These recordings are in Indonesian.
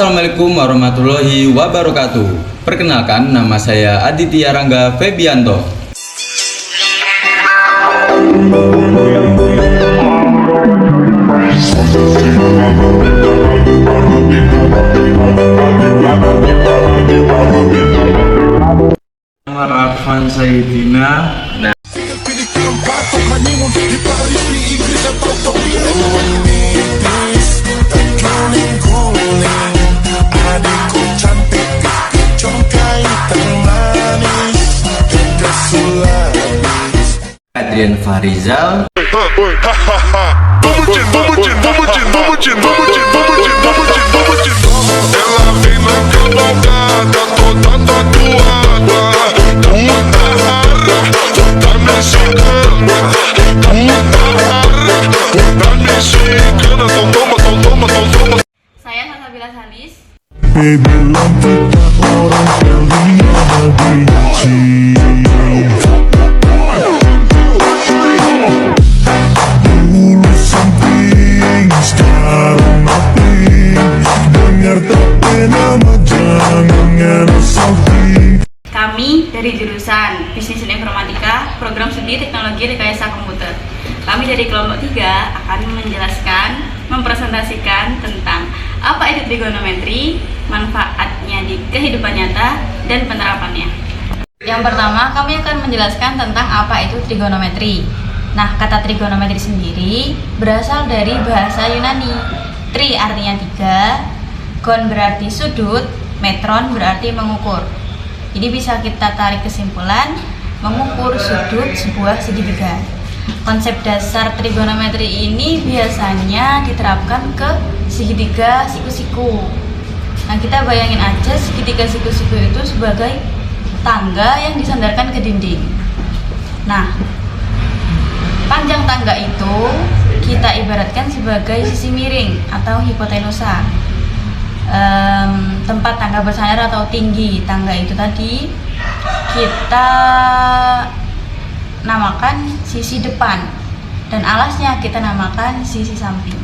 Assalamualaikum warahmatullahi wabarakatuh. Perkenalkan, nama saya Aditya Rangga Febianto. Arfan Saidina. Adrian Farizal. Saya Salsabila Salis. Bilang kita orang kalian benci. Dulu something, sekarang nothing. Dengar tapi nama jangan ngerasa something. Kami dari jurusan Bisnis dan Informatika, Program Studi Teknologi Rekayasa Komputer. Kami dari kelompok 3 akan menjelaskan, mempresentasikan tentang apa itu trigonometri, manfaatnya di kehidupan nyata, dan penerapannya. Yang pertama, kami akan menjelaskan tentang apa itu trigonometri. Nah, kata trigonometri sendiri berasal dari bahasa Yunani. Tri artinya 3, gon berarti sudut, metron berarti mengukur. Jadi bisa kita tarik kesimpulan, mengukur sudut sebuah segitiga. Konsep dasar trigonometri ini biasanya diterapkan ke segitiga siku-siku. Nah, kita bayangin aja segitiga siku-siku itu sebagai tangga yang disandarkan ke dinding. Nah, panjang tangga itu kita ibaratkan sebagai sisi miring atau hipotenusa. Tempat tangga bersandar atau tinggi tangga itu tadi kita namakan sisi depan, dan alasnya kita namakan sisi samping.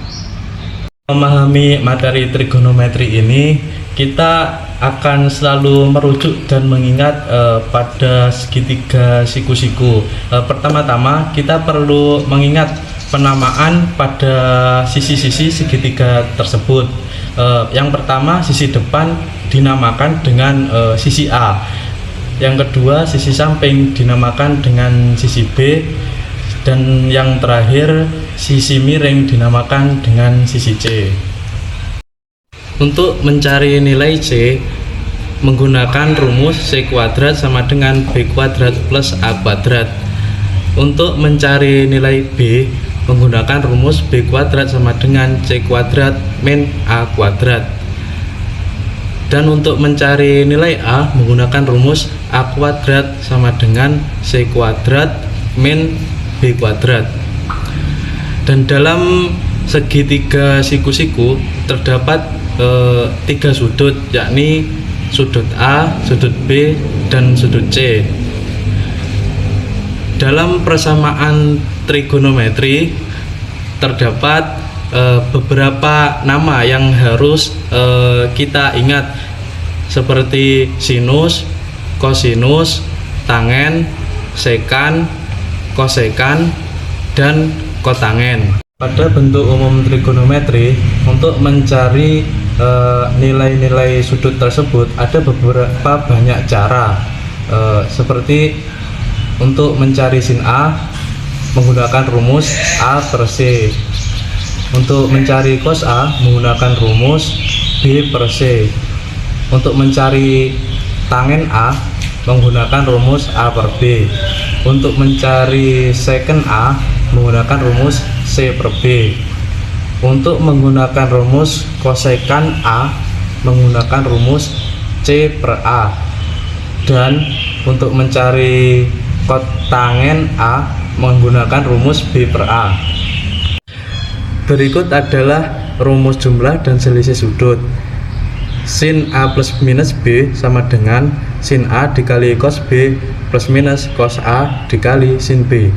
Memahami materi trigonometri ini, kita akan selalu merujuk dan mengingat pada segitiga siku-siku. Pertama-tama kita perlu mengingat penamaan pada sisi-sisi segitiga tersebut. Yang pertama, sisi depan dinamakan dengan sisi A. Yang kedua, sisi samping dinamakan dengan sisi B. Dan yang terakhir, sisi miring dinamakan dengan sisi C. Untuk mencari nilai C, menggunakan rumus C kuadrat sama dengan B kuadrat plus A kuadrat. Untuk mencari nilai B, menggunakan rumus B kuadrat sama dengan C kuadrat min A kuadrat. Dan untuk mencari nilai A, menggunakan rumus A kuadrat sama dengan C kuadrat min B kuadrat. Dan dalam segitiga siku-siku terdapat 3 sudut, yakni sudut A, sudut B, dan sudut C. Dalam persamaan trigonometri terdapat beberapa nama yang harus kita ingat, seperti sinus, kosinus, tangen, sekan, kosekan, dan kotangen. Pada bentuk umum trigonometri, untuk mencari nilai-nilai sudut tersebut ada beberapa banyak cara, seperti untuk mencari sin A menggunakan rumus A per C. Untuk mencari cos A menggunakan rumus B per C. Untuk mencari tangen A menggunakan rumus A per B. Untuk mencari secant A menggunakan rumus C per B. Untuk menggunakan rumus kosekan A menggunakan rumus C per A. Dan untuk mencari kotangen A menggunakan rumus B per A. Berikut adalah rumus jumlah dan selisih sudut. Sin A plus minus B sama dengan sin A dikali cos B plus minus cos A dikali sin B.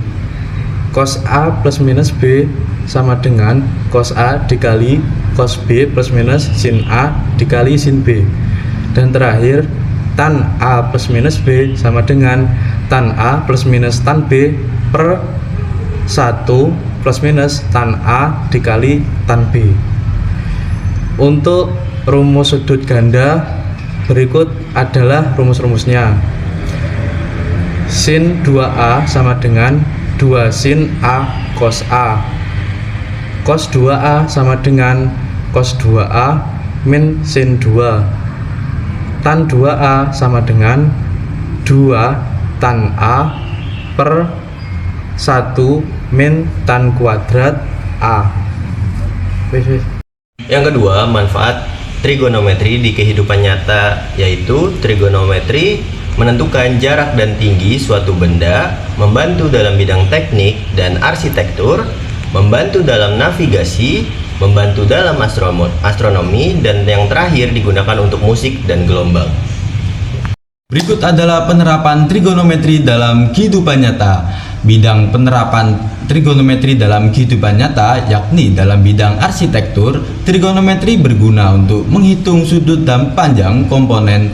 Cos A plus minus B sama dengan cos A dikali cos B plus minus sin A dikali sin B. Dan terakhir, tan A plus minus B sama dengan tan A plus minus tan B per 1 plus minus tan A dikali tan B. Untuk rumus sudut ganda berikut adalah rumus-rumusnya. Sin 2A sama dengan 2 sin A cos A. Cos 2A sama dengan cos 2A min sin 2. Tan 2A sama dengan 2 tan A per 1 min tan kuadrat A. Yang kedua, manfaat trigonometri di kehidupan nyata, yaitu trigonometri menentukan jarak dan tinggi suatu benda, membantu dalam bidang teknik dan arsitektur, membantu dalam navigasi, membantu dalam astronomi, dan yang terakhir digunakan untuk musik dan gelombang. Berikut adalah penerapan trigonometri dalam kehidupan nyata. Bidang penerapan trigonometri dalam kehidupan nyata yakni dalam bidang arsitektur, trigonometri berguna untuk menghitung sudut dan panjang komponen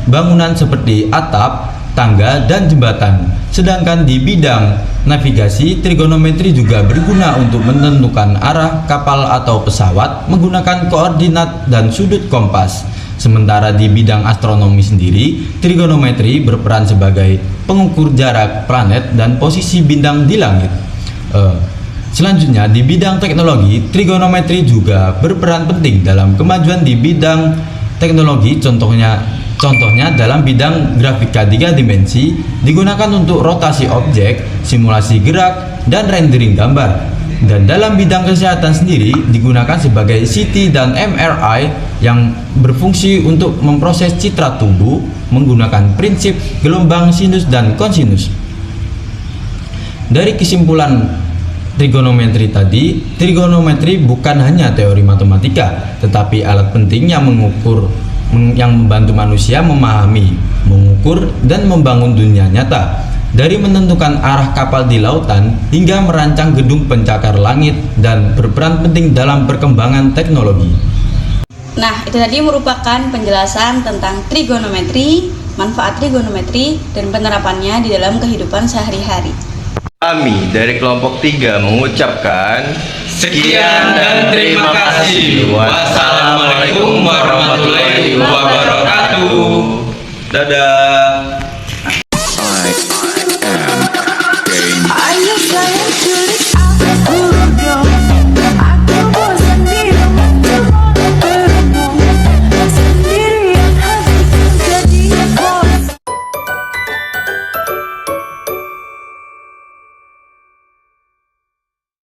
bangunan seperti atap, tangga, dan jembatan. Sedangkan di bidang navigasi, trigonometri juga berguna untuk menentukan arah kapal atau pesawat menggunakan koordinat dan sudut kompas. Sementara di bidang astronomi sendiri, trigonometri berperan sebagai pengukur jarak planet dan posisi bintang di langit. Selanjutnya, di bidang teknologi, trigonometri juga berperan penting dalam kemajuan di bidang teknologi. Contohnya dalam bidang grafika 3 dimensi digunakan untuk rotasi objek, simulasi gerak, dan rendering gambar. Dan dalam bidang kesehatan sendiri digunakan sebagai CT dan MRI yang berfungsi untuk memproses citra tubuh menggunakan prinsip gelombang sinus dan kosinus. Dari kesimpulan trigonometri tadi, trigonometri bukan hanya teori matematika, tetapi alat penting yang membantu manusia memahami, mengukur, dan membangun dunia nyata. Dari menentukan arah kapal di lautan hingga merancang gedung pencakar langit dan berperan penting dalam perkembangan teknologi. Nah, itu tadi merupakan penjelasan tentang trigonometri, manfaat trigonometri, dan penerapannya di dalam kehidupan sehari-hari. Kami dari kelompok 3 mengucapkan Sekian dan terima kasih. Wassalamualaikum warahmatullahi wabarakatuh. Dadah.